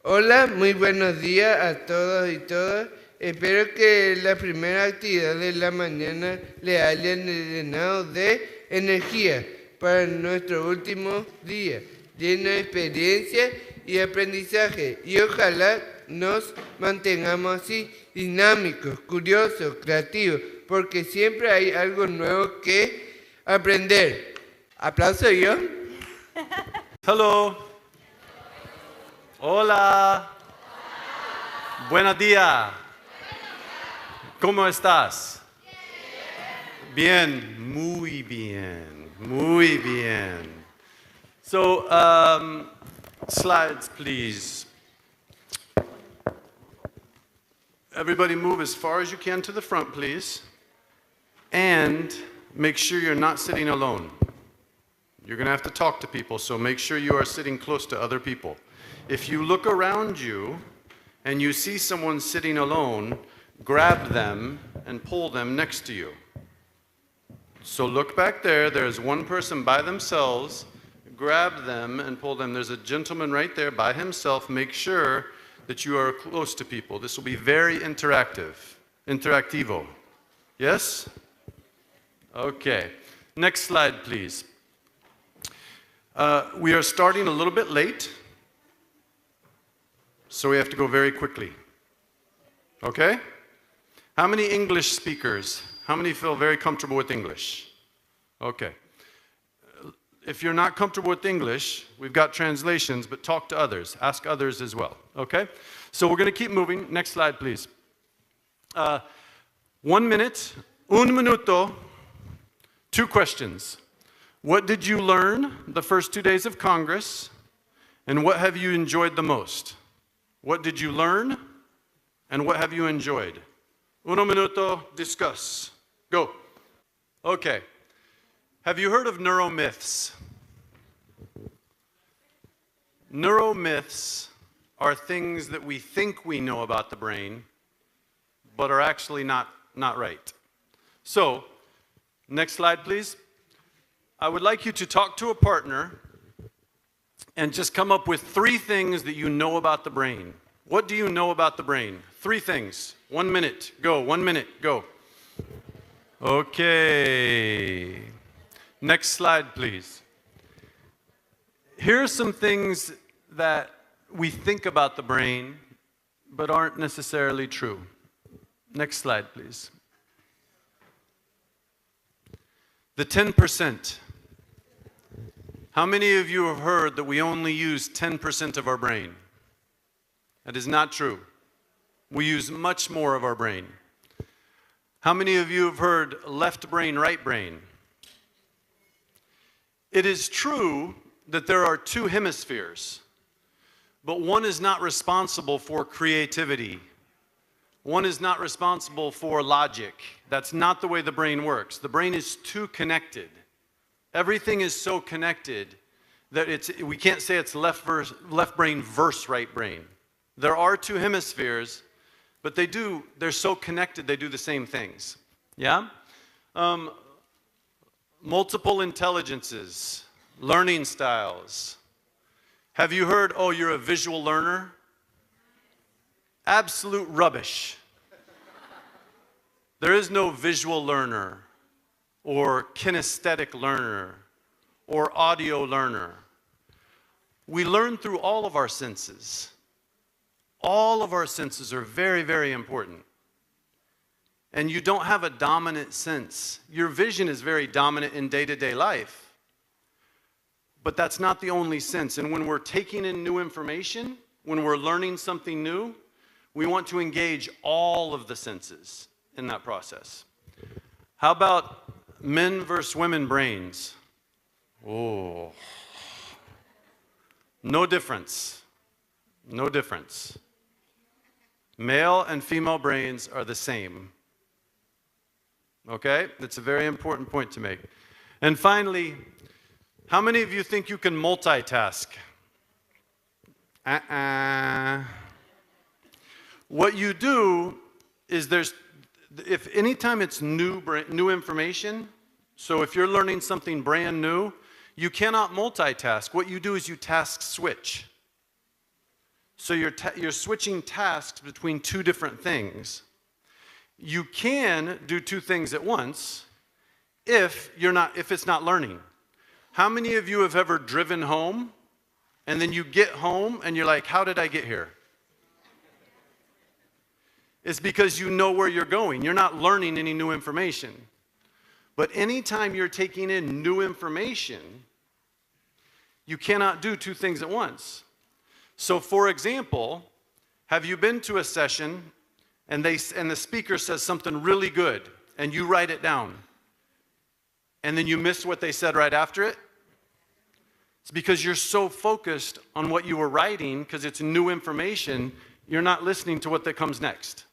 Hola, muy buenos días a todos y todas. Espero que la primera actividad de la mañana le hayan llenado de energía para nuestro último día, lleno de experiencia y aprendizaje. Y ojalá nos mantengamos así, dinámicos, curiosos, creativos, porque siempre hay algo nuevo que aprender. ¿Aplauso yo? Hello. Hola. Buenos días. ¿Cómo estás? Bien, muy bien, muy bien. So, slides, please. Everybody move as far as you can to the front, please. And make sure you're not sitting alone. You're going to have to talk to people, so make sure you are sitting close to other people. If you look around you and you see someone sitting alone, grab them and pull them next to you. So look back there. There's one person by themselves. Grab them and pull them. There's a gentleman right there by himself. Make sure that you are close to people. This will be very interactivo. Yes? Okay. Next slide, please. We are starting a little bit late, so we have to go very quickly. Okay? How many English speakers? How many feel very comfortable with English? Okay. If you're not comfortable with English, we've got translations, but talk to others. Ask others as well. Okay? So we're going to keep moving. Next slide, please. 1 minute, un minuto, 2 questions. What did you learn the first 2 days of Congress, and what have you enjoyed the most? What did you learn, and what have you enjoyed? Uno minuto, discuss. Go. Okay. Have you heard of neuromyths? Neuromyths are things that we think we know about the brain, but are actually not right. So, next slide, please. I would like you to talk to a partner and just come up with 3 things that you know about the brain. What do you know about the brain? 3 things. 1 minute. Go. 1 minute. Go. Okay. Next slide, please. Here are some things that we think about the brain, but aren't necessarily true. Next slide, please. The 10%. How many of you have heard that we only use 10% of our brain? That is not true. We use much more of our brain. How many of you have heard left brain, right brain? It is true that there are 2 hemispheres, but one is not responsible for creativity. One is not responsible for logic. That's not the way the brain works. The brain is too connected. Everything is so connected that we can't say it's left brain versus right brain. There are 2 hemispheres, but they're so connected, they do the same things. Yeah? Multiple intelligences, learning styles. Have you heard, oh, you're a visual learner? Absolute rubbish. There is no visual learner, or kinesthetic learner, or audio learner. We learn through all of our senses. All of our senses are very, very important. And you don't have a dominant sense. Your vision is very dominant in day-to-day life. But that's not the only sense. And when we're taking in new information, when we're learning something new, we want to engage all of the senses in that process. How about men versus women brains? Oh. No difference. No difference. Male and female brains are the same. Okay? That's a very important point to make. And finally, how many of you think you can multitask? What you do is if anytime it's new information, so if you're learning something brand new, you cannot multitask. What you do is you task switch. So you're switching tasks between two different things. You can do two things at once if it's not learning. How many of you have ever driven home and then you get home and you're like, how did I get here? It's because you know where you're going. You're not learning any new information. But anytime you're taking in new information, you cannot do two things at once. So for example, have you been to a session and the speaker says something really good and you write it down and then you miss what they said right after it? It's because you're so focused on what you were writing because it's new information, you're not listening to what that comes next.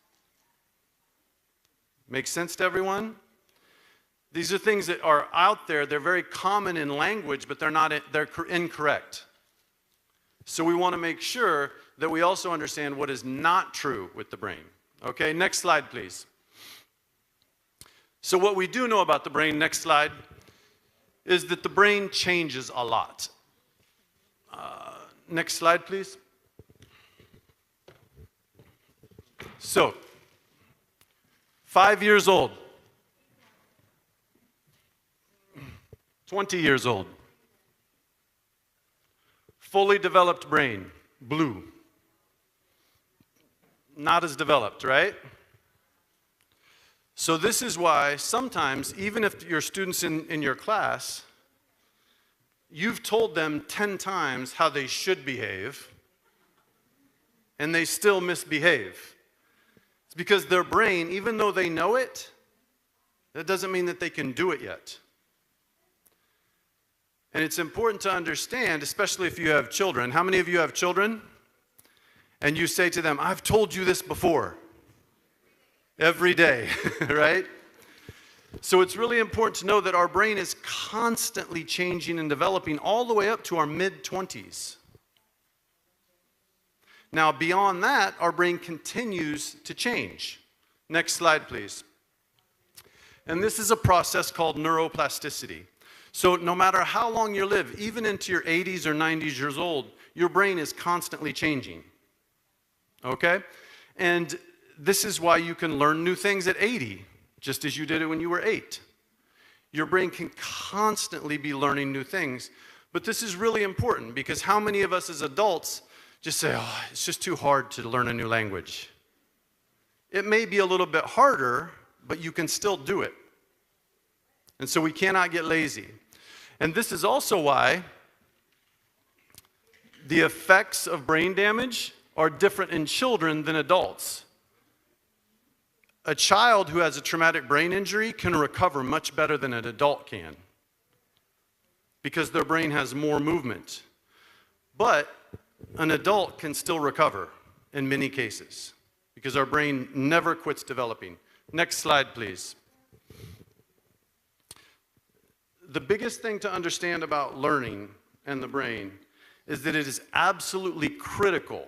Make sense to everyone? These are things that are out there. They're very common in language, but they're incorrect. So we want to make sure that we also understand what is not true with the brain. Okay, next slide, please. So what we do know about the brain, next slide, is that the brain changes a lot. Next slide, please. So, 5 years old, 20 years old, fully developed brain, blue. Not as developed, right? So this is why sometimes, even if your students in your class, you've told them 10 times how they should behave, and they still misbehave. It's because their brain, even though they know it, that doesn't mean that they can do it yet. And it's important to understand, especially if you have children. How many of you have children? And you say to them, I've told you this before. Every day, right? So it's really important to know that our brain is constantly changing and developing all the way up to our mid-20s. Now, beyond that, our brain continues to change. Next slide, please. And this is a process called neuroplasticity. So no matter how long you live, even into your 80s or 90s years old, your brain is constantly changing. Okay? And this is why you can learn new things at 80, just as you did it when you were 8. Your brain can constantly be learning new things. But this is really important because how many of us as adults just say, oh, it's just too hard to learn a new language. It may be a little bit harder, but you can still do it. And so we cannot get lazy. And this is also why the effects of brain damage are different in children than adults. A child who has a traumatic brain injury can recover much better than an adult can because their brain has more movement. But an adult can still recover in many cases because our brain never quits developing. Next slide, please. The biggest thing to understand about learning and the brain is that it is absolutely critical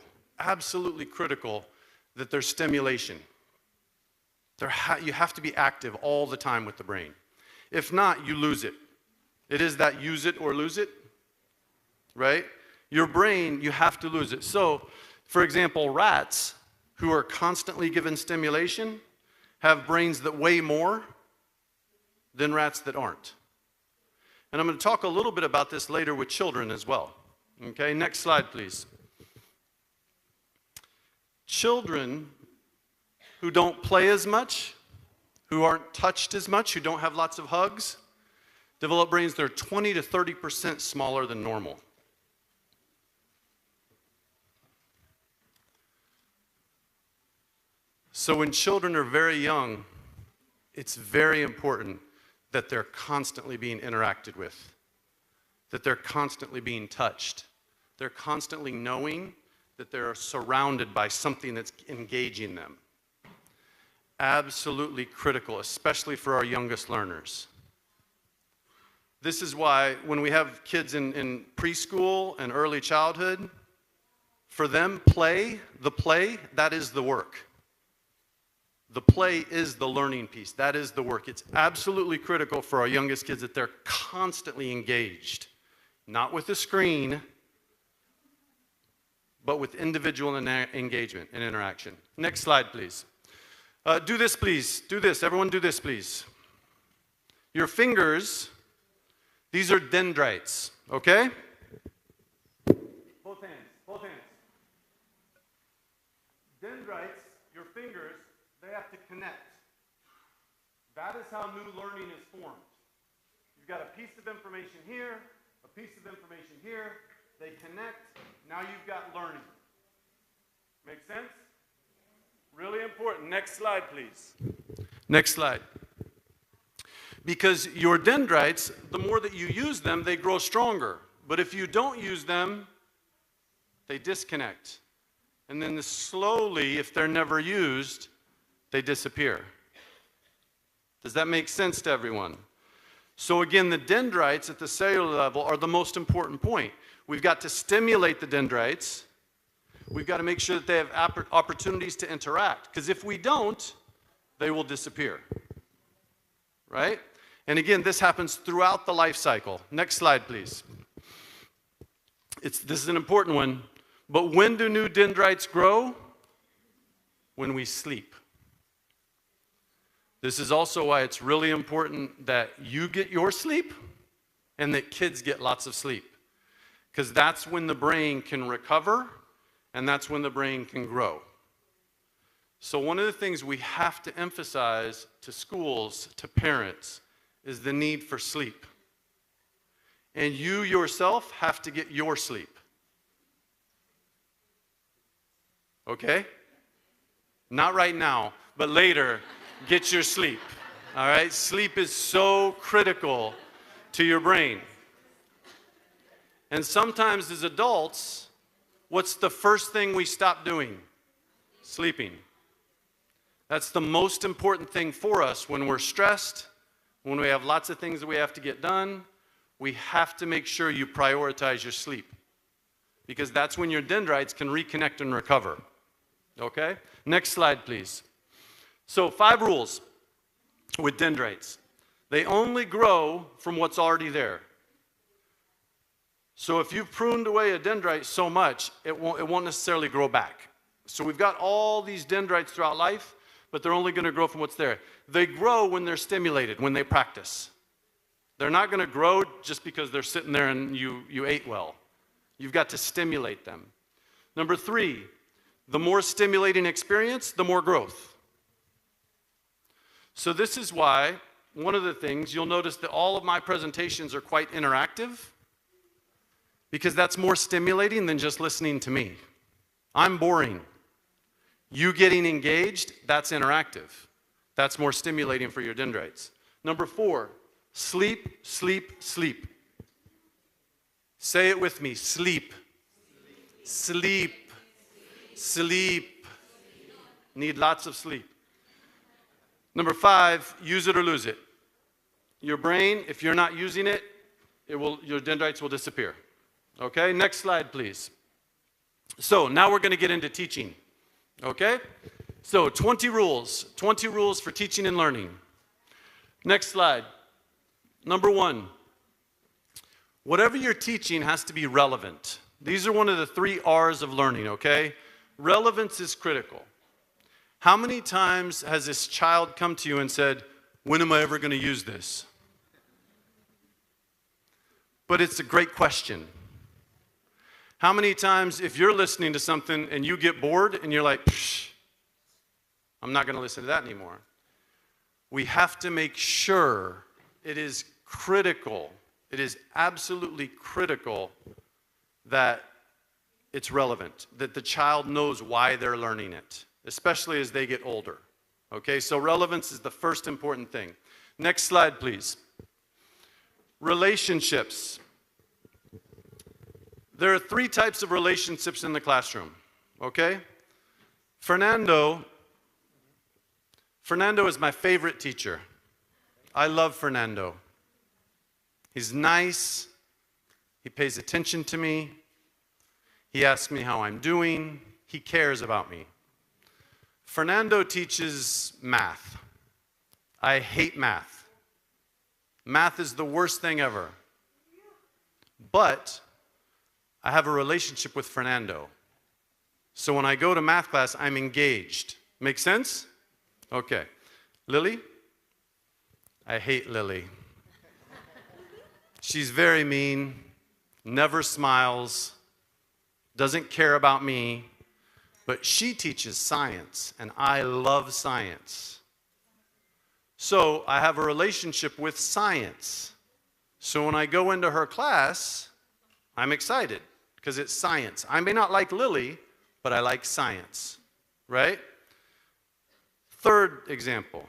that there's stimulation. You have to be active all the time with the brain. If not, you lose it. It is that use it or lose it, right? Your brain, you have to lose it. So, for example, rats who are constantly given stimulation have brains that weigh more than rats that aren't. And I'm going to talk a little bit about this later with children as well. Okay, next slide, please. Children who don't play as much, who aren't touched as much, who don't have lots of hugs, develop brains that are 20 to 30% smaller than normal. So when children are very young, it's very important that they're constantly being interacted with, that they're constantly being touched. They're constantly knowing that they're surrounded by something that's engaging them. Absolutely critical, especially for our youngest learners. This is why when we have kids in preschool and early childhood, for them, the play, that is the work. The play is the learning piece. That is the work. It's absolutely critical for our youngest kids that they're constantly engaged. Not with the screen, but with individual engagement and interaction. Next slide, please. Do this, please. Do this. Everyone do this, please. Your fingers, these are dendrites, okay? Both hands, both hands. Dendrites, your fingers, they have to connect. That is how new learning is formed. You've got a piece of information here, a piece of information here, they connect, now you've got learning. Make sense? Really important. Next slide, please. Next slide. Because your dendrites, the more that you use them, they grow stronger. But if you don't use them, they disconnect. And then slowly, if they're never used, they disappear. Does that make sense to everyone? So again, the dendrites at the cellular level are the most important point. We've got to stimulate the dendrites. We've got to make sure that they have opportunities to interact. Because if we don't, they will disappear. Right? And again, this happens throughout the life cycle. Next slide, please. This is an important one. But when do new dendrites grow? When we sleep. This is also why it's really important that you get your sleep and that kids get lots of sleep. Because that's when the brain can recover and that's when the brain can grow. So one of the things we have to emphasize to schools, to parents, is the need for sleep. And you yourself have to get your sleep. Okay? Not right now, but later, get your sleep. All right? Sleep is so critical to your brain. And sometimes as adults, what's the first thing we stop doing? Sleeping. That's the most important thing for us when we're stressed, when we have lots of things that we have to get done. We have to make sure you prioritize your sleep, because that's when your dendrites can reconnect and recover. Okay? Next slide, please. So 5 rules with dendrites. They only grow from what's already there. So if you've pruned away a dendrite so much, it won't necessarily grow back. So we've got all these dendrites throughout life, but they're only going to grow from what's there. They grow when they're stimulated, when they practice. They're not going to grow just because they're sitting there and you ate well. You've got to stimulate them. Number 3, the more stimulating experience, the more growth. So this is why one of the things, you'll notice that all of my presentations are quite interactive, because that's more stimulating than just listening to me. I'm boring. You getting engaged, that's interactive. That's more stimulating for your dendrites. Number 4, sleep, sleep, sleep. Say it with me, sleep. Sleep. Sleep. Need lots of sleep. Number 5, use it or lose it. Your brain, if you're not using it, your dendrites will disappear. Okay, next slide, please. So now we're going to get into teaching. Okay? So 20 rules for teaching and learning. Next slide. Number 1, whatever you're teaching has to be relevant. These are one of the 3 R's of learning, okay? Relevance is critical. How many times has this child come to you and said, when am I ever going to use this? But it's a great question. How many times, if you're listening to something and you get bored and you're like, psh, I'm not going to listen to that anymore. We have to make sure it is critical, it is absolutely critical that it's relevant, that the child knows why they're learning it, especially as they get older. Okay, so relevance is the first important thing. Next slide, please. Relationships. There are 3 types of relationships in the classroom, okay? Fernando is my favorite teacher. I love Fernando. He's nice. He pays attention to me. He asks me how I'm doing. He cares about me. Fernando teaches math. I hate math. Math is the worst thing ever. But I have a relationship with Fernando. So when I go to math class, I'm engaged. Make sense? Okay. Lily? I hate Lily. She's very mean, never smiles, doesn't care about me, but she teaches science, and I love science. So I have a relationship with science. So when I go into her class, I'm excited because it's science. I may not like Lily, but I like science, right? Third example.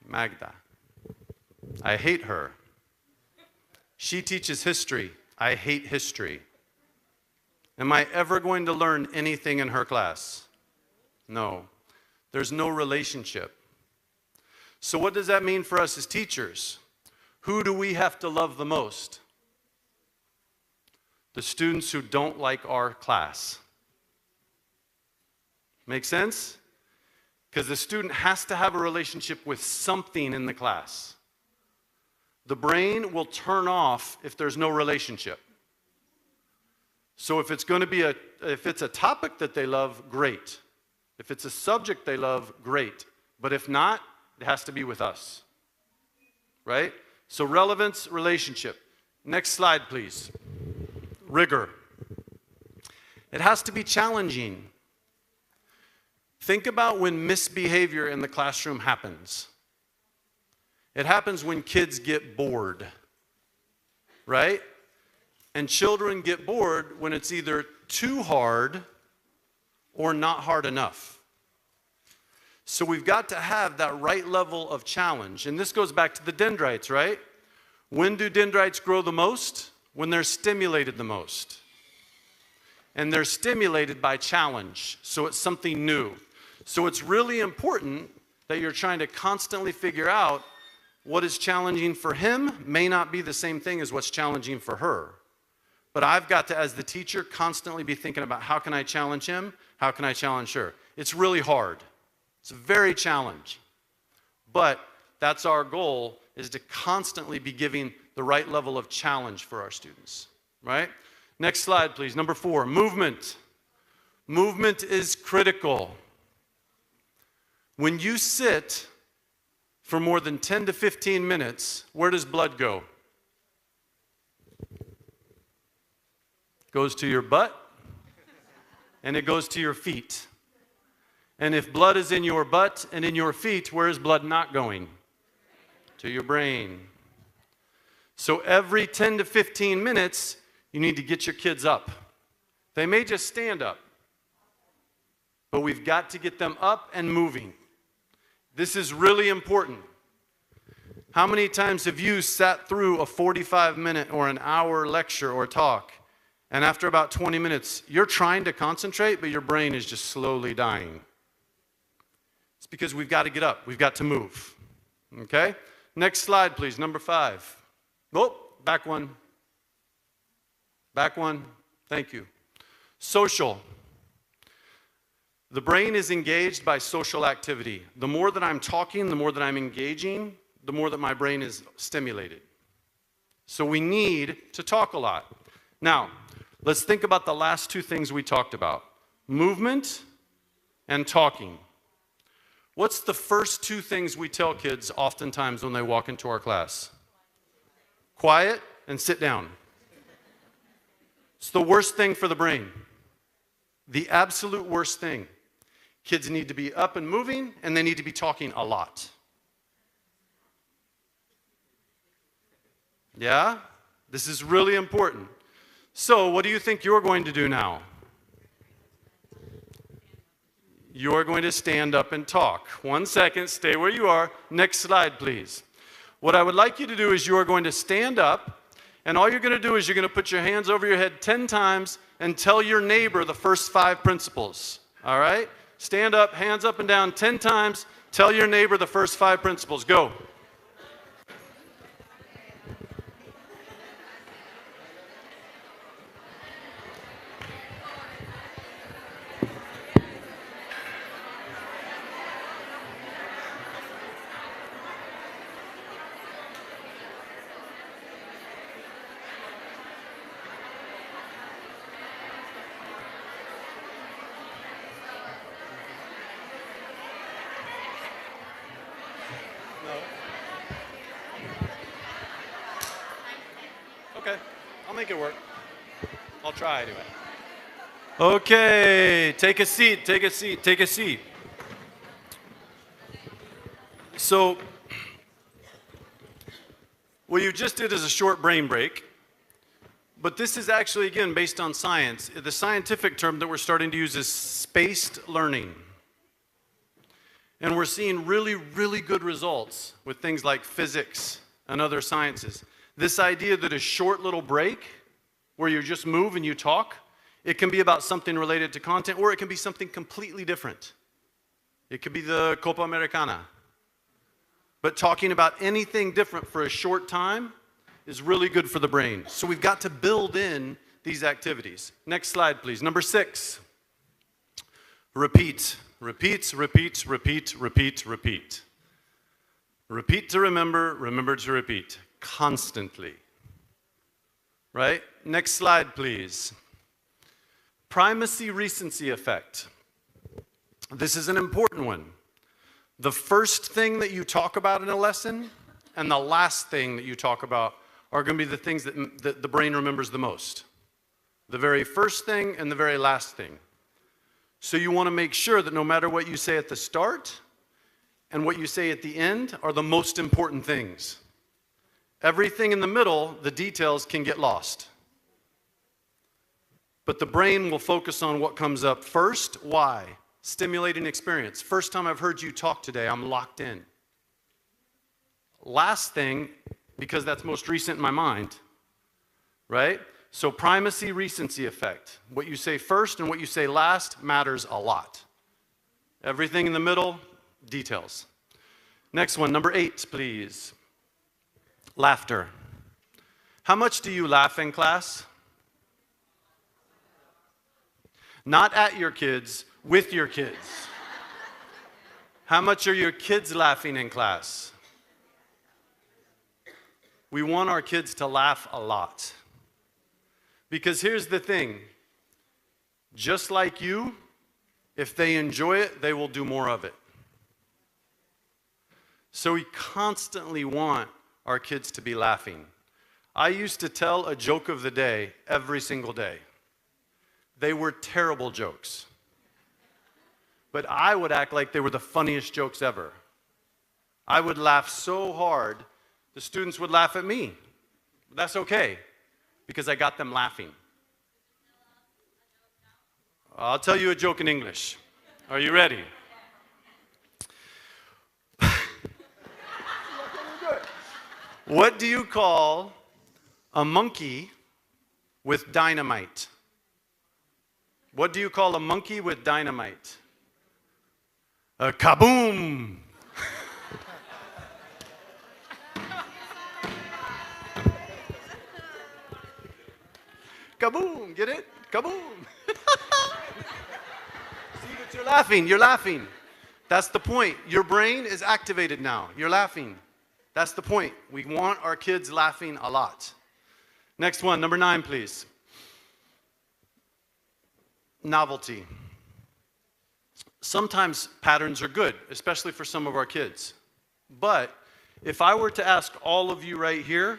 Magda. I hate her. She teaches history. I hate history. Am I ever going to learn anything in her class? No. There's no relationship. So what does that mean for us as teachers? Who do we have to love the most? The students who don't like our class. Make sense? Because the student has to have a relationship with something in the class. The brain will turn off if there's no relationship. So if it's going to be if it's a topic that they love, great. If it's a subject they love, great. But if not, it has to be with us. Right? So relevance, relationship. Next slide, please. Rigor. It has to be challenging. Think about when misbehavior in the classroom happens. It happens when kids get bored, right? And children get bored when it's either too hard or not hard enough. So we've got to have that right level of challenge. And this goes back to the dendrites, right? When do dendrites grow the most? When they're stimulated the most. And they're stimulated by challenge, so it's something new. So it's really important that you're trying to constantly figure out what is challenging for him may not be the same thing as what's challenging for her. But I've got to, as the teacher, constantly be thinking about how can I challenge him? How can I challenge her? It's really hard. It's very challenging. But that's our goal, is to constantly be giving the right level of challenge for our students, right? Next slide, please. Number 4, movement. Movement is critical. When you sit for more than 10 to 15 minutes, where does blood go? It goes to your butt, and it goes to your feet. And if blood is in your butt and in your feet, where is blood not going? To your brain. So every 10 to 15 minutes, you need to get your kids up. They may just stand up, but we've got to get them up and moving. This is really important. How many times have you sat through a 45-minute or an hour lecture or talk, and after about 20 minutes, you're trying to concentrate, but your brain is just slowly dying? It's because we've got to get up. We've got to move. Okay? Next slide, please. Number 5. Oh, back one. Back one. Thank you. Social. The brain is engaged by social activity. The more that I'm talking, the more that I'm engaging, the more that my brain is stimulated. So we need to talk a lot. Now, let's think about the last 2 things we talked about. Movement and talking. What's the first 2 things we tell kids oftentimes when they walk into our class? Quiet and sit down. It's the worst thing for the brain. The absolute worst thing. Kids need to be up and moving, and they need to be talking a lot. Yeah? This is really important. So, what do you think you're going to do now? You're going to stand up and talk. 1 second, stay where you are. Next slide, please. What I would like you to do is you are going to stand up, and all you're going to do is you're going to put your hands over your head 10 times and tell your neighbor the first 5 principles. All right? Stand up, hands up and down 10 times. Tell your neighbor the first 5 principles. Go. Okay, I'll make it work. I'll try anyway. Okay, take a seat, take a seat, take a seat. So, what you just did is a short brain break, but this is actually, again, based on science. The scientific term that we're starting to use is spaced learning. And we're seeing really, really good results with things like physics and other sciences. This idea that a short little break, where you just move and you talk, it can be about something related to content, or it can be something completely different. It could be the Copa Americana. But talking about anything different for a short time is really good for the brain. So we've got to build in these activities. Next slide, please. Number 6. Repeat. Repeat, repeat, repeat, repeat, repeat. Repeat to remember, remember to repeat. Constantly. Right? Next slide, please. Primacy recency effect. This is an important one. The first thing that you talk about in a lesson and the last thing that you talk about are going to be the things that the brain remembers the most. The very first thing and the very last thing. So you want to make sure that no matter what you say at the start and what you say at the end are the most important things. Everything in the middle, the details can get lost. But the brain will focus on what comes up first. Why? Stimulating experience. First time I've heard you talk today, I'm locked in. Last thing, because that's most recent in my mind, right? So primacy recency effect. What you say first and what you say last matters a lot. Everything in the middle, details. Next one, number 8, please. Laughter. How much do you laugh in class? Not at your kids, with your kids. How much are your kids laughing in class? We want our kids to laugh a lot. Because here's the thing. Just like you, if they enjoy it, they will do more of it. So we constantly want our kids to be laughing. I used to tell a joke of the day every single day. They were terrible jokes. But I would act like they were the funniest jokes ever. I would laugh so hard, the students would laugh at me. That's okay, because I got them laughing. I'll tell you a joke in English. Are you ready? What do you call a monkey with dynamite? What do you call a monkey with dynamite? A kaboom! Kaboom! Get it? Kaboom! See, but you're laughing. You're laughing. That's the point. Your brain is activated now. You're laughing. That's the point. We want our kids laughing a lot. Next one, number 9, please. Novelty. Sometimes patterns are good, especially for some of our kids. But if I were to ask all of you right here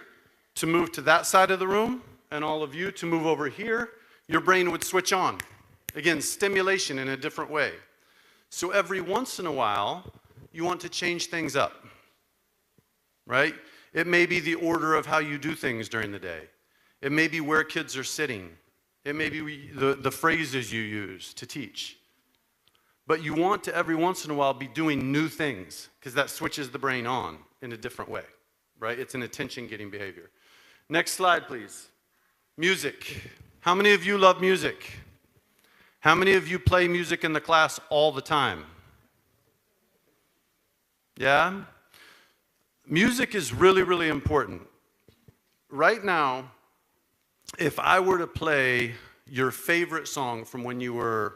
to move to that side of the room and all of you to move over here, your brain would switch on. Again, stimulation in a different way. So every once in a while, you want to change things up. Right? It may be the order of how you do things during the day. It may be where kids are sitting. It may be the phrases you use to teach. But you want to, every once in a while, be doing new things, because that switches the brain on in a different way. Right? It's an attention-getting behavior. Next slide, please. Music. How many of you love music? How many of you play music in the class all the time? Yeah? Music is really, really important. Right now, if I were to play your favorite song from when you were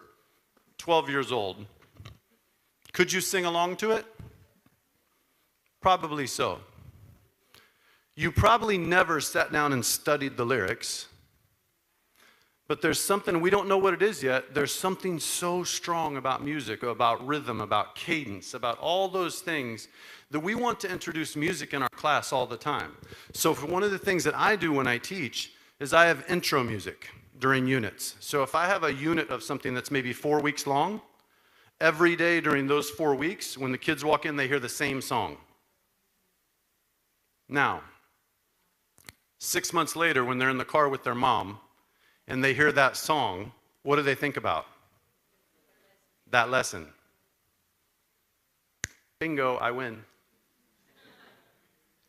12 years old, could you sing along to it? Probably so. You probably never sat down and studied the lyrics, But there's something, we don't know what it is yet. There's something so strong about music, about rhythm, about cadence, about all those things that we want to introduce music in our class all the time. So for one of the things that I do when I teach is I have intro music during units. So if I have a unit of something that's maybe 4 weeks long, every day during those 4 weeks, when the kids walk in, they hear the same song. Now, 6 months later, when they're in the car with their mom, and they hear that song, what do they think about? That lesson. Bingo, I win.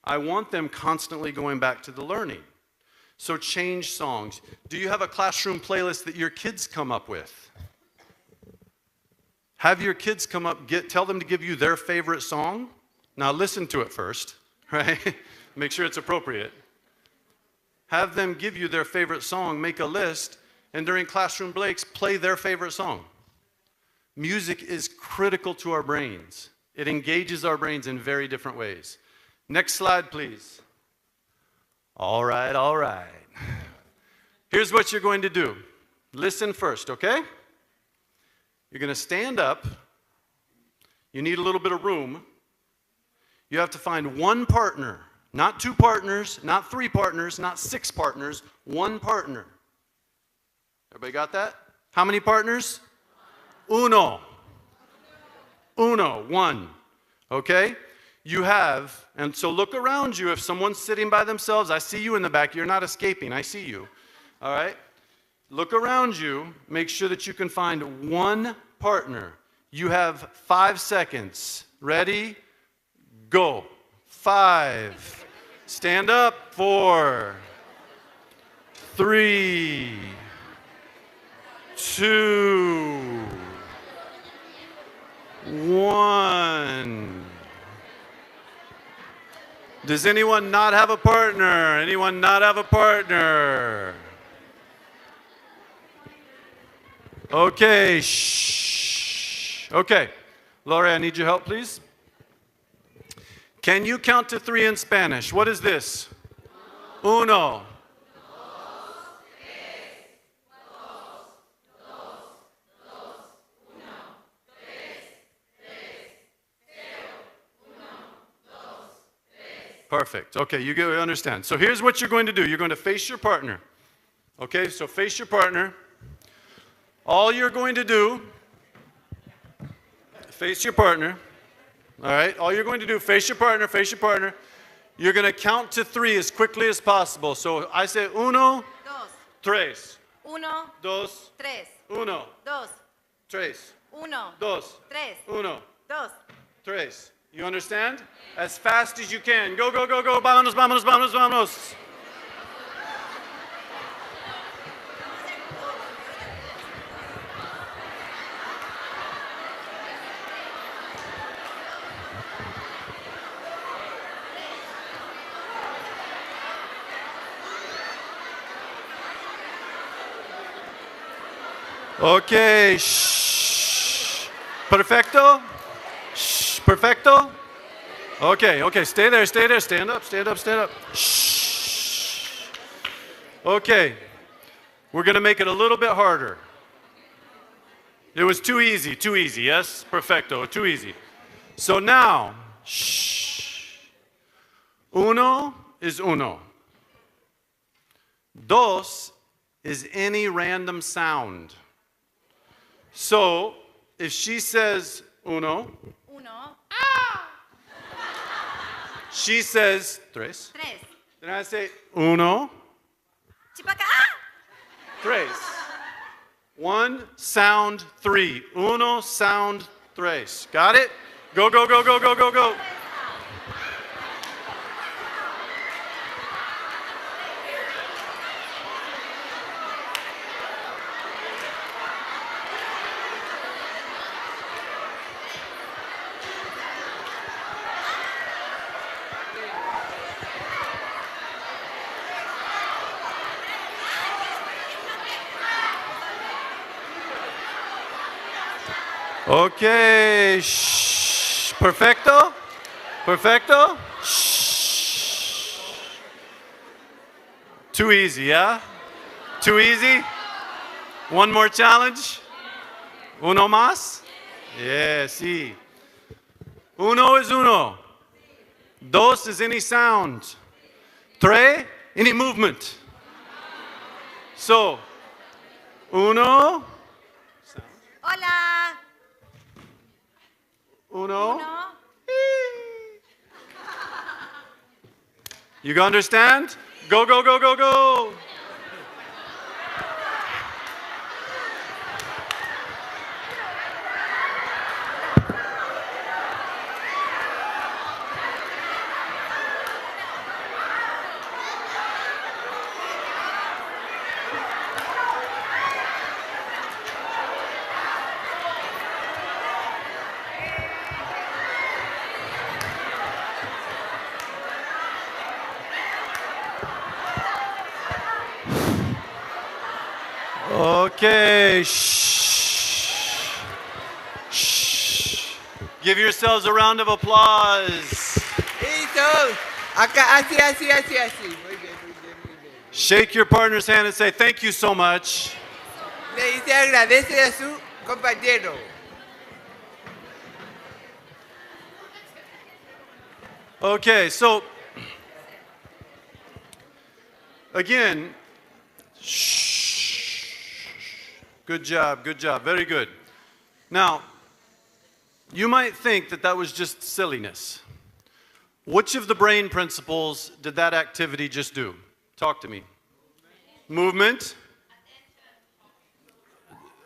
I want them constantly going back to the learning. So change songs. Do you have a classroom playlist that your kids come up with? Have your kids come up, tell them to give you their favorite song. Now listen to it first, right? Make sure it's appropriate. Have them give you their favorite song, make a list, and during classroom breaks, play their favorite song. Music is critical to our brains. It engages our brains in very different ways. Next slide, please. All right, all right. Here's what you're going to do. Listen first, okay? You're going to stand up. You need a little bit of room. You have to find one partner. Not 2 partners, not 3 partners, not 6 partners, one partner. Everybody got that? How many partners? Uno. Uno, one. Okay? You have, and so look around you. If someone's sitting by themselves, I see you in the back. You're not escaping. I see you. All right? Look around you. Make sure that you can find one partner. You have 5 seconds. Ready? Go. 5. Stand up. 4, 3, 2, 1. Does anyone not have a partner? Anyone not have a partner? Okay. Shh. Okay. Lori, I need your help, please. Can you count to 3 in Spanish? What is this? Uno. Perfect. Okay, you understand. So here's what you're going to do. You're going to face your partner. Okay, so face your partner. All you're going to do, face your partner. All right, all you're going to do, face your partner, face your partner. You're going to count to 3 as quickly as possible. So I say uno, Dos. tres, Uno. dos, Tres. uno, Dos. tres, Uno. dos, Tres. uno, Dos. tres. You understand? As fast as you can. Go, go, go, go. Vámonos, vámonos, vámonos, vámonos. Okay. Shh. Perfecto? Shh. Perfecto? Okay, okay. Stay there, stay there. Stand up, stand up, stand up. Shh. Okay. We're going to make it a little bit harder. It was too easy, yes? Perfecto, too easy. So now, shh. Uno is uno. Dos is any random sound. So, if she says uno, Uno. she says tres. Tres. Then I say uno, Chipaca. tres. 1, sound 3. Uno, sound tres. Got it? Go, go, go, go, go, go, go. Okay, shh. Perfecto? Perfecto? Shh. Too easy, yeah? Too easy? One more challenge? Uno más? Yeah, sí. Uno is uno. Dos is any sound. Tres, any movement. So, uno, Hola. uno. Uno. You understand? Go, go, go, go, go. Okay. Shh. Shh. Give yourselves a round of applause. Listo. Acá, así, así, así, así. Muy bien, muy bien, muy bien. Shake your partner's hand and say, thank you so much. Le dice agradece a su compañero. Okay, so again, shh. Good job, very good. Now, you might think that that was just silliness. Which of the brain principles did that activity just do? Talk to me. Movement.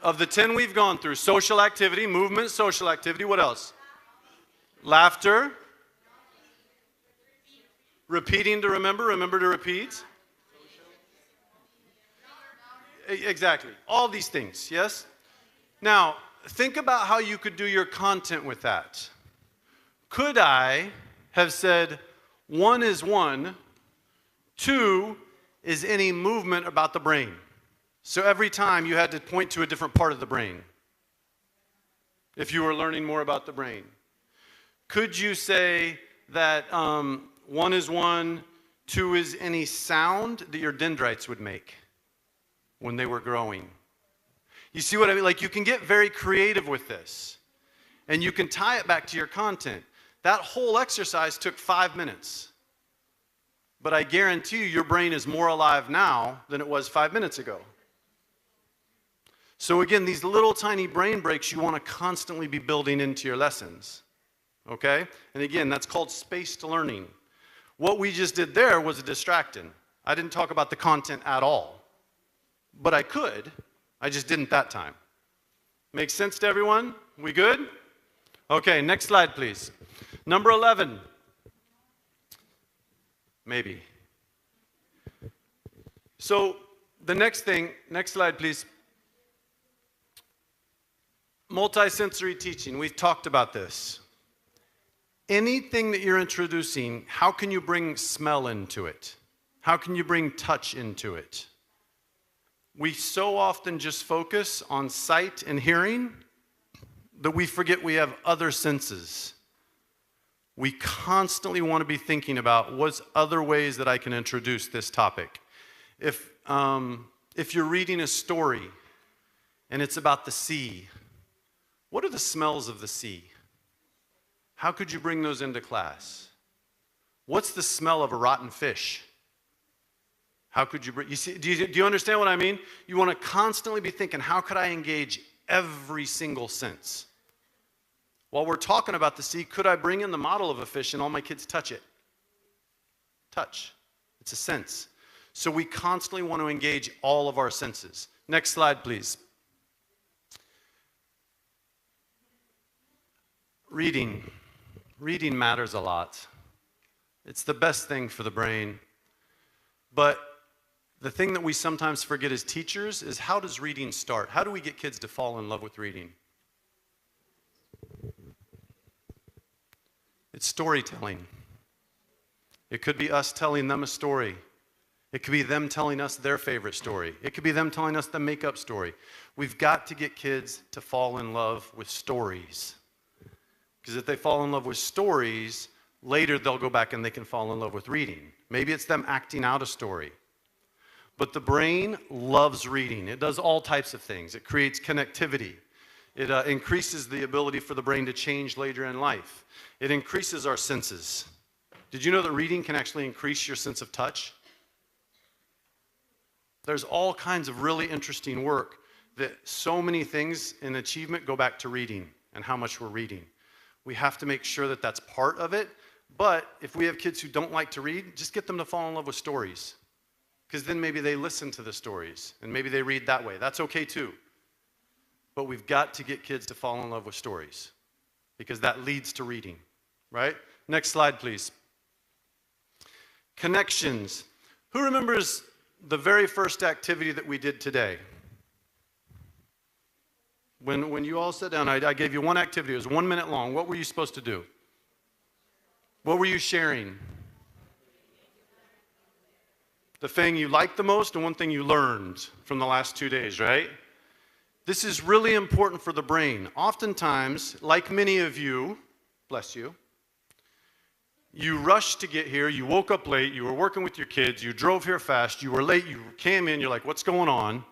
Of the 10 we've gone through, social activity, movement, social activity, what else? Laughter. Repeating to remember, remember to repeat. Exactly. All these things, yes? Now, think about how you could do your content with that. Could I have said, 1 is 1, 2 is any movement about the brain? So every time you had to point to a different part of the brain, if you were learning more about the brain. Could you say that 1 is 1, 2 is any sound that your dendrites would make when they were growing? You see what I mean? Like, you can get very creative with this, and you can tie it back to your content. That whole exercise took 5 minutes. But I guarantee you, your brain is more alive now than it was 5 minutes ago. So again, these little tiny brain breaks you want to constantly be building into your lessons. Okay? And again, that's called spaced learning. What we just did there was a distracting. I didn't talk about the content at all. But I could. I just didn't that time. Make sense to everyone? We good? Okay, next slide, please. Number 11. Maybe. So the next thing, next slide, please. Multisensory teaching. We've talked about this. Anything that you're introducing, how can you bring smell into it? How can you bring touch into it? We so often just focus on sight and hearing that we forget we have other senses. We constantly want to be thinking about what's other ways that I can introduce this topic. If you're reading a story and it's about the sea, what are the smells of the sea? How could you bring those into class? What's the smell of a rotten fish? How could you bring, you see, do you understand what I mean? You want to constantly be thinking, how could I engage every single sense? While we're talking about the sea, could I bring in the model of a fish and all my kids touch it? Touch. It's a sense. So we constantly want to engage all of our senses. Next slide, please. Reading. Reading matters a lot. It's the best thing for the brain. But the thing that we sometimes forget as teachers is, how does reading start? How do we get kids to fall in love with reading? It's storytelling. It could be us telling them a story. It could be them telling us their favorite story. It could be them telling us the make-up story. We've got to get kids to fall in love with stories. Because if they fall in love with stories, later they'll go back and they can fall in love with reading. Maybe it's them acting out a story. But the brain loves reading. It does all types of things. It creates connectivity. It increases the ability for the brain to change later in life. It increases our senses. Did you know that reading can actually increase your sense of touch? There's all kinds of really interesting work that so many things in achievement go back to reading and how much we're reading. We have to make sure that that's part of it. But if we have kids who don't like to read, just get them to fall in love with stories. Because then maybe they listen to the stories, and maybe they read that way. That's okay too. But we've got to get kids to fall in love with stories, because that leads to reading, right? Next slide, please. Connections. Who remembers the very first activity that we did today? When you all sat down, I gave you one activity. It was 1 minute long. What were you supposed to do? What were you sharing? The thing you liked the most and one thing you learned from the last 2 days, right? This is really important for the brain. Oftentimes, like many of you, bless you, you rushed to get here, you woke up late, you were working with your kids, you drove here fast, you were late, you came in, you're like, what's going on?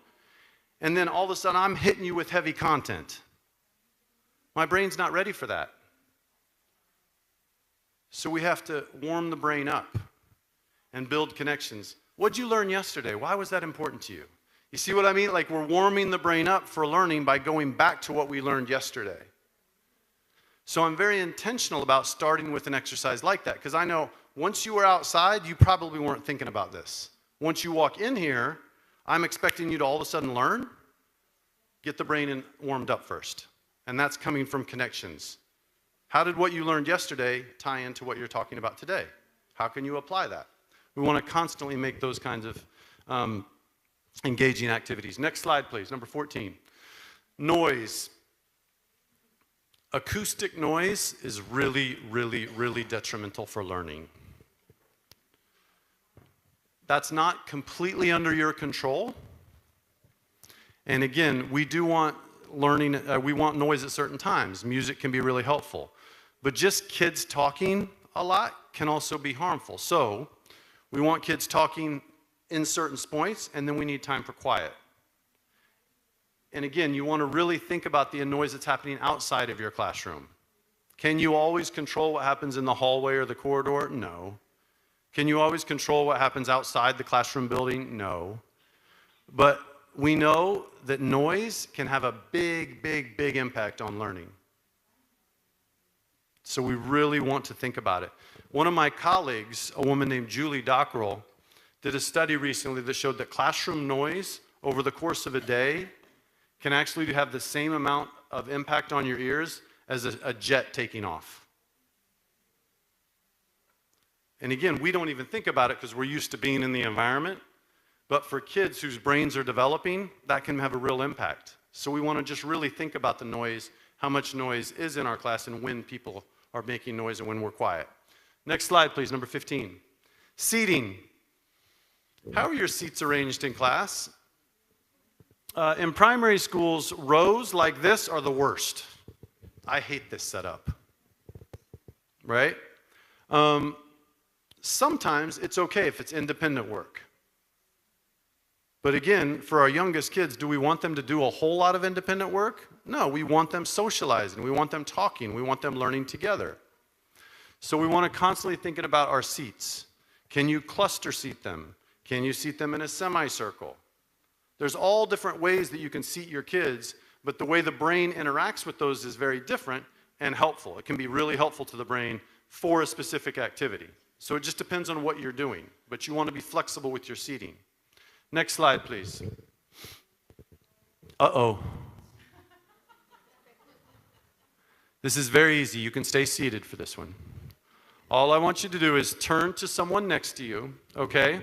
And then all of a sudden, I'm hitting you with heavy content. My brain's not ready for that. So we have to warm the brain up and build connections. What'd you learn yesterday? Why was that important to you? You see what I mean? Like, we're warming the brain up for learning by going back to what we learned yesterday. So I'm very intentional about starting with an exercise like that, because I know once you were outside, you probably weren't thinking about this. Once you walk in here, I'm expecting you to all of a sudden learn. Get the brain warmed up first. And that's coming from connections. How did what you learned yesterday tie into what you're talking about today? How can you apply that? We want to constantly make those kinds of engaging activities. Next slide, please, number 14. Noise. Acoustic noise is really, really, really detrimental for learning. That's not completely under your control. And again, we do want learning, we want noise at certain times. Music can be really helpful. But just kids talking a lot can also be harmful. So we want kids talking in certain points, and then we need time for quiet. And again, you want to really think about the noise that's happening outside of your classroom. Can you always control what happens in the hallway or the corridor? No. Can you always control what happens outside the classroom building? No. But we know that noise can have a big, big, big impact on learning. So we really want to think about it. One of my colleagues, a woman named Julie Dockrell, did a study recently that showed that classroom noise over the course of a day can actually have the same amount of impact on your ears as a jet taking off. And again, we don't even think about it because we're used to being in the environment. But for kids whose brains are developing, that can have a real impact. So we want to just really think about the noise, how much noise is in our class, and when people are making noise and when we're quiet. Next slide, please, number 15. Seating. How are your seats arranged in class? In primary schools, rows like this are the worst. I hate this setup, right? Sometimes it's okay if it's independent work. But again, for our youngest kids, do we want them to do a whole lot of independent work? No, we want them socializing. We want them talking. We want them learning together. So we want to constantly thinking about our seats. Can you cluster seat them? Can you seat them in a semicircle? There's all different ways that you can seat your kids, but the way the brain interacts with those is very different and helpful. It can be really helpful to the brain for a specific activity. So it just depends on what you're doing, but you want to be flexible with your seating. Next slide, please. Uh-oh. This is very easy. You can stay seated for this one. All I want you to do is turn to someone next to you, okay?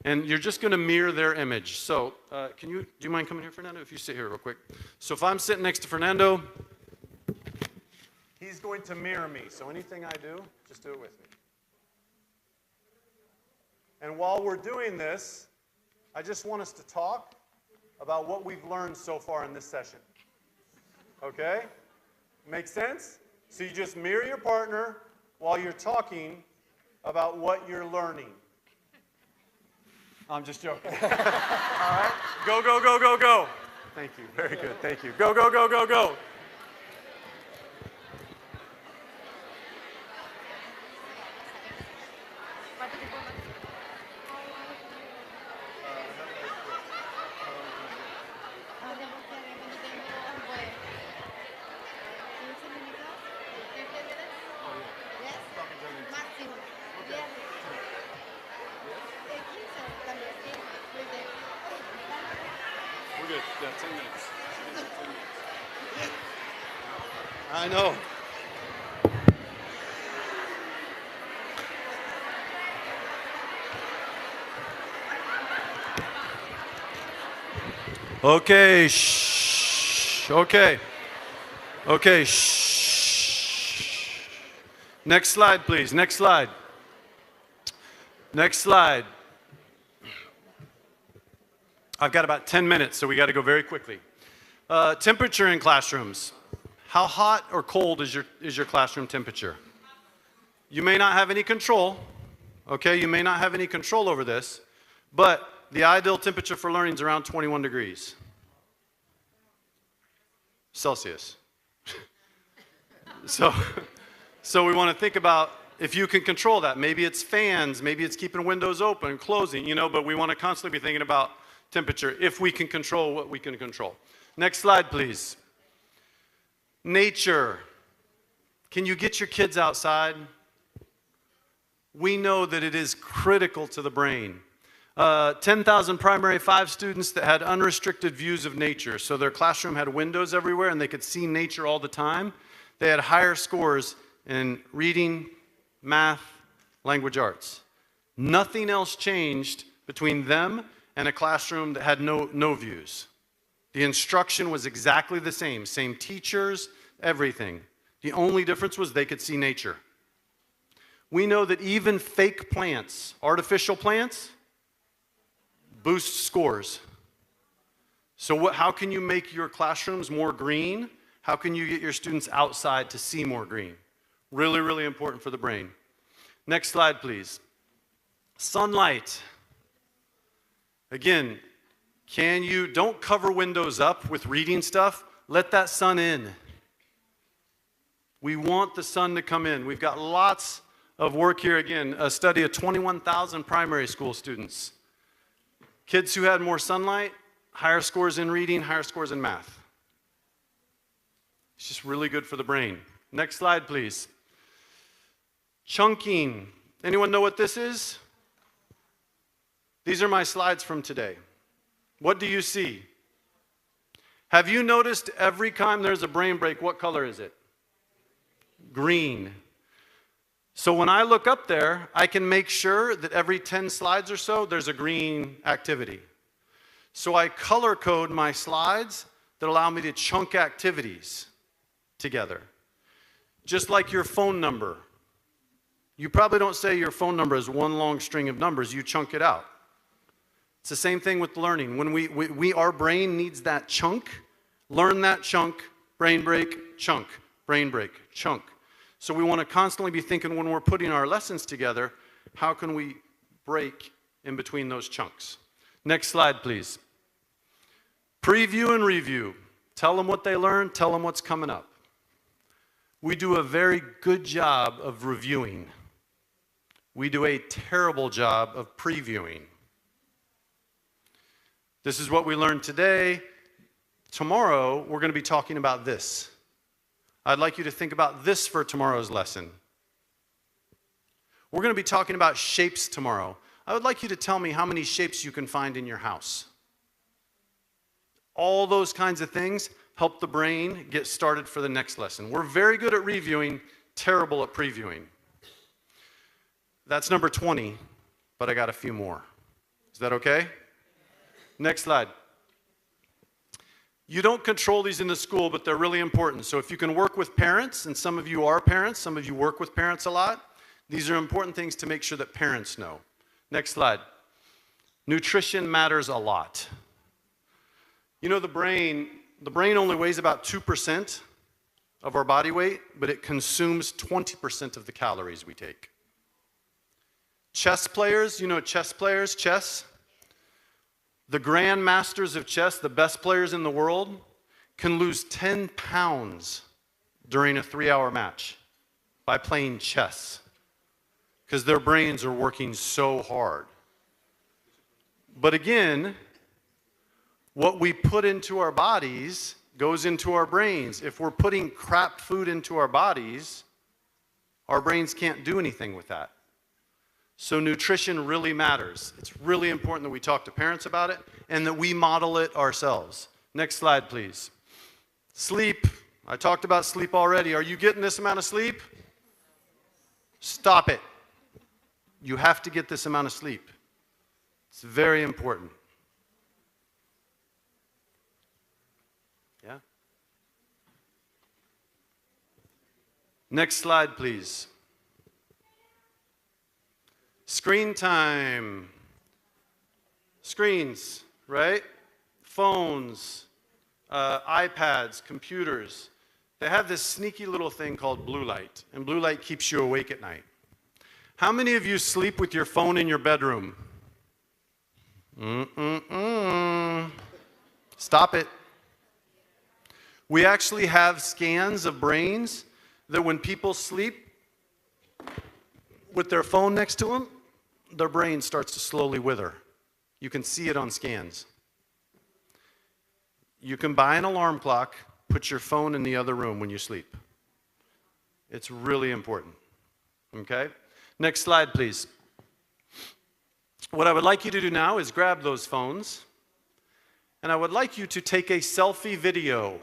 And you're just going to mirror their image. So do you mind coming here, Fernando, if you sit here real quick? So if I'm sitting next to Fernando, he's going to mirror me. So anything I do, just do it with me. And while we're doing this, I just want us to talk about what we've learned so far in this session. Okay? Make sense? So you just mirror your partner while you're talking about what you're learning. I'm just joking. All right. Go, go, go, go, go. Thank you. Very good. Thank you. Go, go, go, go, go. We're good. Yeah, 10 minutes. 10 minutes. I know. Okay, shh. Okay. Okay, shh. Next slide, please. Next slide. Next slide. I've got about 10 minutes, so we got to go very quickly. Temperature in classrooms. How hot or cold is your classroom temperature? You may not have any control, okay? You may not have any control over this, but the ideal temperature for learning is around 21 degrees Celsius. So we want to think about if you can control that. Maybe it's fans, maybe it's keeping windows open and closing, but we want to constantly be thinking about temperature if we can control what we can control. Next slide, please. Nature. Can you get your kids outside? We know that it is critical to the brain. 10,000 primary 5 students that had unrestricted views of nature. So their classroom had windows everywhere and they could see nature all the time. They had higher scores in reading, math, language arts. Nothing else changed between them and a classroom that had no views. The instruction was exactly the same teachers, everything. The only difference was they could see nature. We know that even fake plants, artificial plants, boost scores. So how can you make your classrooms more green? How can you get your students outside to see more green? Really, really important for the brain. Next slide, please. Sunlight. Again, don't cover windows up with reading stuff. Let that sun in. We want the sun to come in. We've got lots of work here. Again, a study of 21,000 primary school students. Kids who had more sunlight, higher scores in reading, higher scores in math. It's just really good for the brain. Next slide, please. Chunking. Anyone know what this is? These are my slides from today. What do you see? Have you noticed every time there's a brain break, what color is it? Green. So when I look up there, I can make sure that every 10 slides or so, there's a green activity. So I color code my slides that allow me to chunk activities together. Just like your phone number. You probably don't say your phone number is one long string of numbers, you chunk it out. It's the same thing with learning. When our brain needs that chunk, learn that chunk, brain break, chunk, brain break, chunk. So we want to constantly be thinking when we're putting our lessons together, how can we break in between those chunks? Next slide, please. Preview and review. Tell them what they learned, tell them what's coming up. We do a very good job of reviewing. We do a terrible job of previewing. This is what we learned today. Tomorrow, we're going to be talking about this. I'd like you to think about this for tomorrow's lesson. We're going to be talking about shapes tomorrow. I would like you to tell me how many shapes you can find in your house. All those kinds of things help the brain get started for the next lesson. We're very good at reviewing, terrible at previewing. That's number 20, but I got a few more. Is that okay? Next slide. You don't control these in the school, but they're really important. So if you can work with parents, and some of you are parents, some of you work with parents a lot, these are important things to make sure that parents know. Next slide. Nutrition matters a lot. You know, the brain only weighs about 2% of our body weight, but it consumes 20% of the calories we take. Chess players, chess? The grandmasters of chess, the best players in the world, can lose 10 pounds during a 3-hour match by playing chess because their brains are working so hard. But again, what we put into our bodies goes into our brains. If we're putting crap food into our bodies, our brains can't do anything with that. So nutrition really matters. It's really important that we talk to parents about it and that we model it ourselves. Next slide, please. Sleep. I talked about sleep already. Are you getting this amount of sleep? Stop it. You have to get this amount of sleep. It's very important. Yeah? Next slide, please. Screen time. Screens, right? Phones, iPads, computers. They have this sneaky little thing called blue light, and blue light keeps you awake at night. How many of you sleep with your phone in your bedroom? Stop it. We actually have scans of brains that when people sleep with their phone next to them, their brain starts to slowly wither. You can see it on scans. You can buy an alarm clock, put your phone in the other room when you sleep. It's really important. Okay? Next slide, please. What I would like you to do now is grab those phones, and I would like you to take a selfie video.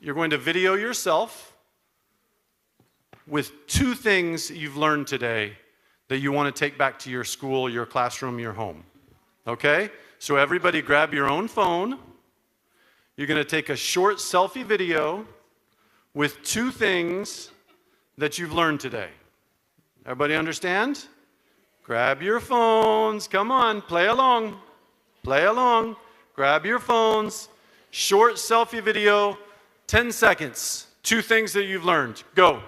You're going to video yourself with 2 things you've learned today that you want to take back to your school, your classroom, your home. Okay? So everybody grab your own phone. You're going to take a short selfie video with 2 things that you've learned today. Everybody understand? Grab your phones. Come on, play along. Play along. Grab your phones. Short selfie video, 10 seconds. 2 things that you've learned. Go.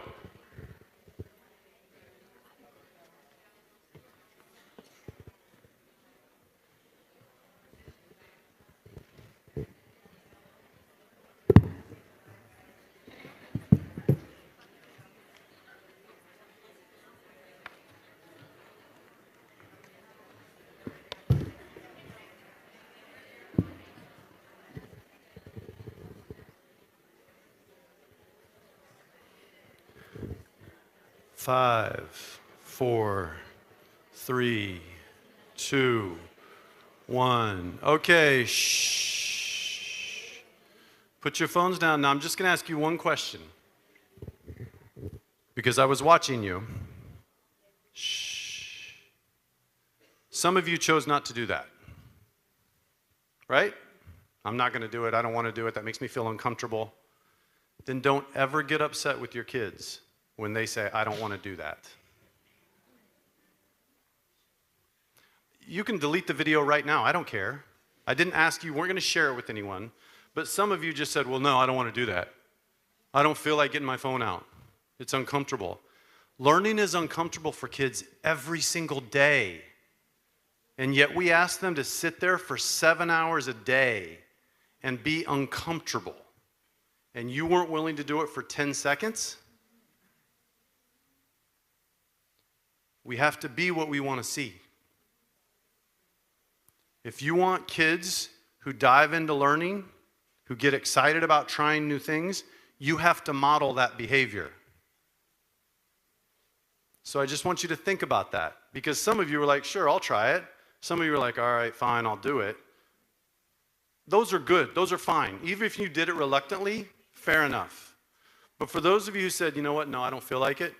Five, 4, 3, 2, 1. Okay, shh. Put your phones down. Now I'm just going to ask you one question. Because I was watching you. Shh. Some of you chose not to do that. Right? I'm not going to do it. I don't want to do it. That makes me feel uncomfortable. Then don't ever get upset with your kids when they say, I don't want to do that. You can delete the video right now. I don't care. I didn't ask you. We're going to share it with anyone. But some of you just said, well, no, I don't want to do that. I don't feel like getting my phone out. It's uncomfortable. Learning is uncomfortable for kids every single day. And yet we ask them to sit there for 7 hours a day and be uncomfortable. And you weren't willing to do it for 10 seconds? We have to be what we want to see. If you want kids who dive into learning, who get excited about trying new things, you have to model that behavior. So I just want you to think about that. Because some of you were like, sure, I'll try it. Some of you were like, all right, fine, I'll do it. Those are good. Those are fine. Even if you did it reluctantly, fair enough. But for those of you who said, you know what, no, I don't feel like it,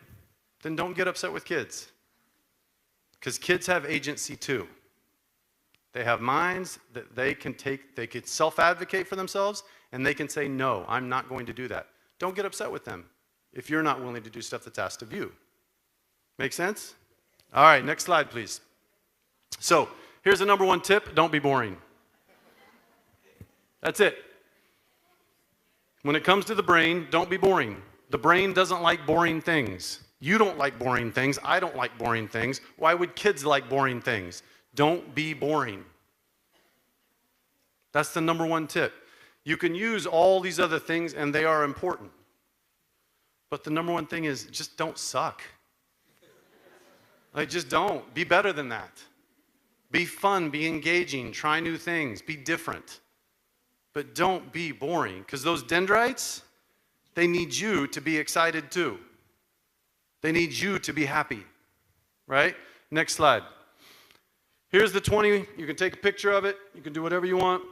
then don't get upset with kids. Because kids have agency too. They have minds that they can self-advocate for themselves, and they can say, no, I'm not going to do that. Don't get upset with them if you're not willing to do stuff that's asked of you. Make sense? All right, next slide, please. So, here's the number 1 tip. Don't be boring. That's it. When it comes to the brain, don't be boring. The brain doesn't like boring things. You don't like boring things. I don't like boring things. Why would kids like boring things? Don't be boring. That's the number one tip. You can use all these other things, and they are important. But the number one thing is just don't suck. Like, just don't. Be better than that. Be fun, be engaging, try new things, be different. But don't be boring, because those dendrites, they need you to be excited too. They need you to be happy, right? Next slide. Here's the 20. You can take a picture of it. You can do whatever you want.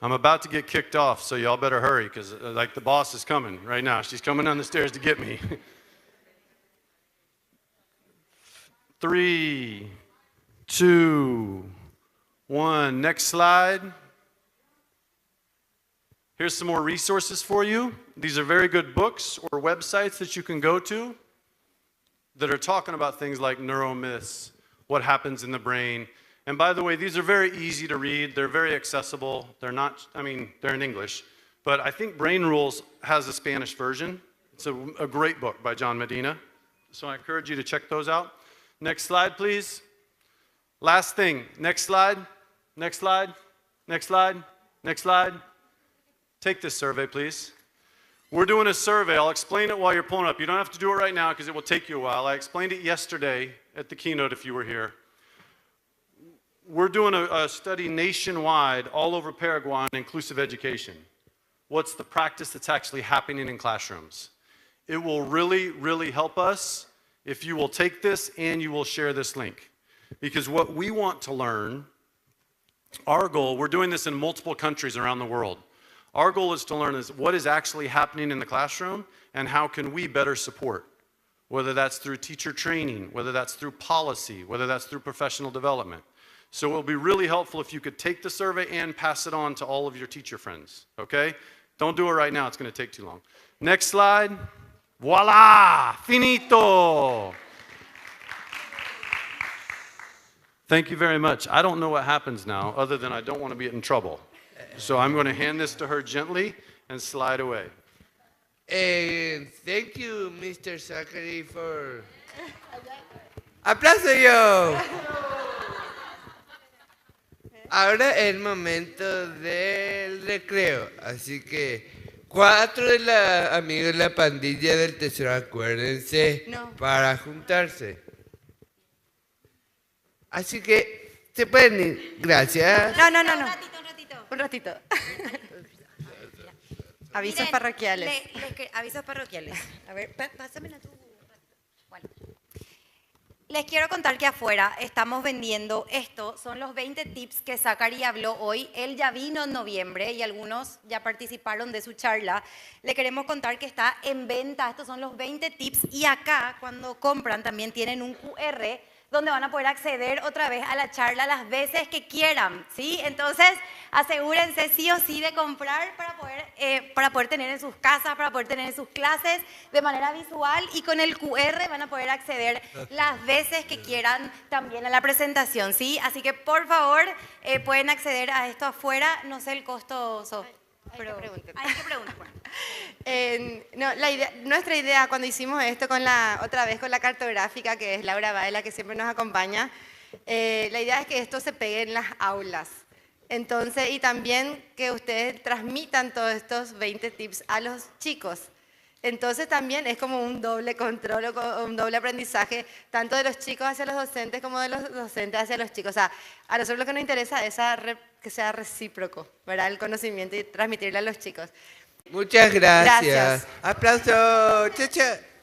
I'm about to get kicked off, so y'all better hurry, because like the boss is coming right now. She's coming down the stairs to get me. 3, 2, 1. Next slide. Here's some more resources for you. These are very good books or websites that you can go to that are talking about things like neuromyths, what happens in the brain. And by the way, these are very easy to read. They're very accessible. They're not, they're in English. But I think Brain Rules has a Spanish version. It's a great book by John Medina. So I encourage you to check those out. Next slide, please. Last thing. Next slide. Next slide. Next slide. Next slide. Take this survey, please. We're doing a survey. I'll explain it while you're pulling up. You don't have to do it right now because it will take you a while. I explained it yesterday at the keynote if you were here. We're doing a study nationwide all over Paraguay on inclusive education. What's the practice that's actually happening in classrooms? It will really, really help us if you will take this and you will share this link. Because what we want to learn, our goal, we're doing this in multiple countries around the world. Our goal is to learn is what is actually happening in the classroom and how can we better support, whether that's through teacher training, whether that's through policy, whether that's through professional development. So it will be really helpful if you could take the survey and pass it on to all of your teacher friends, okay? Don't do it right now, it's gonna take too long. Next slide. Voila, finito. Thank you very much. I don't know what happens now, other than I don't want to be in trouble. So I'm going to hand this to her gently and slide away. Thank you, Mr. Zachary, for... ¡Aplauso yo! Ahora es el momento del recreo, así que 4 de los amigos de la pandilla del tesoro, acuérdense, para juntarse. Así que se pueden ir. Gracias. No. Un ratito. Avisos parroquiales. Avisos parroquiales. A ver, pásamela tú. Bueno. Les quiero contar que afuera estamos vendiendo esto. Son los 20 tips que Zachary habló hoy. Él ya vino en noviembre y algunos ya participaron de su charla. Le queremos contar que está en venta. Estos son los 20 tips. Y acá, cuando compran, también tienen un QR donde van a poder acceder otra vez a la charla las veces que quieran, ¿sí? Entonces, asegúrense sí o sí de comprar para poder tener en sus casas, para poder tener en sus clases de manera visual, y con el QR van a poder acceder las veces que quieran también a la presentación, ¿sí? Así que, por favor, pueden acceder a esto afuera. No sé el costo, Hay que preguntar. Nuestra idea cuando hicimos esto otra vez con la cartográfica, que es Laura Baela, que siempre nos acompaña, la idea es que esto se pegue en las aulas. Entonces, y también que ustedes transmitan todos estos 20 tips a los chicos. Entonces también es como un doble control o un doble aprendizaje, tanto de los chicos hacia los docentes como de los docentes hacia los chicos. O sea, a nosotros lo que nos interesa es que sea recíproco, ¿verdad? El conocimiento y transmitirlo a los chicos. Muchas gracias. Gracias. Aplauso. Chao, chao.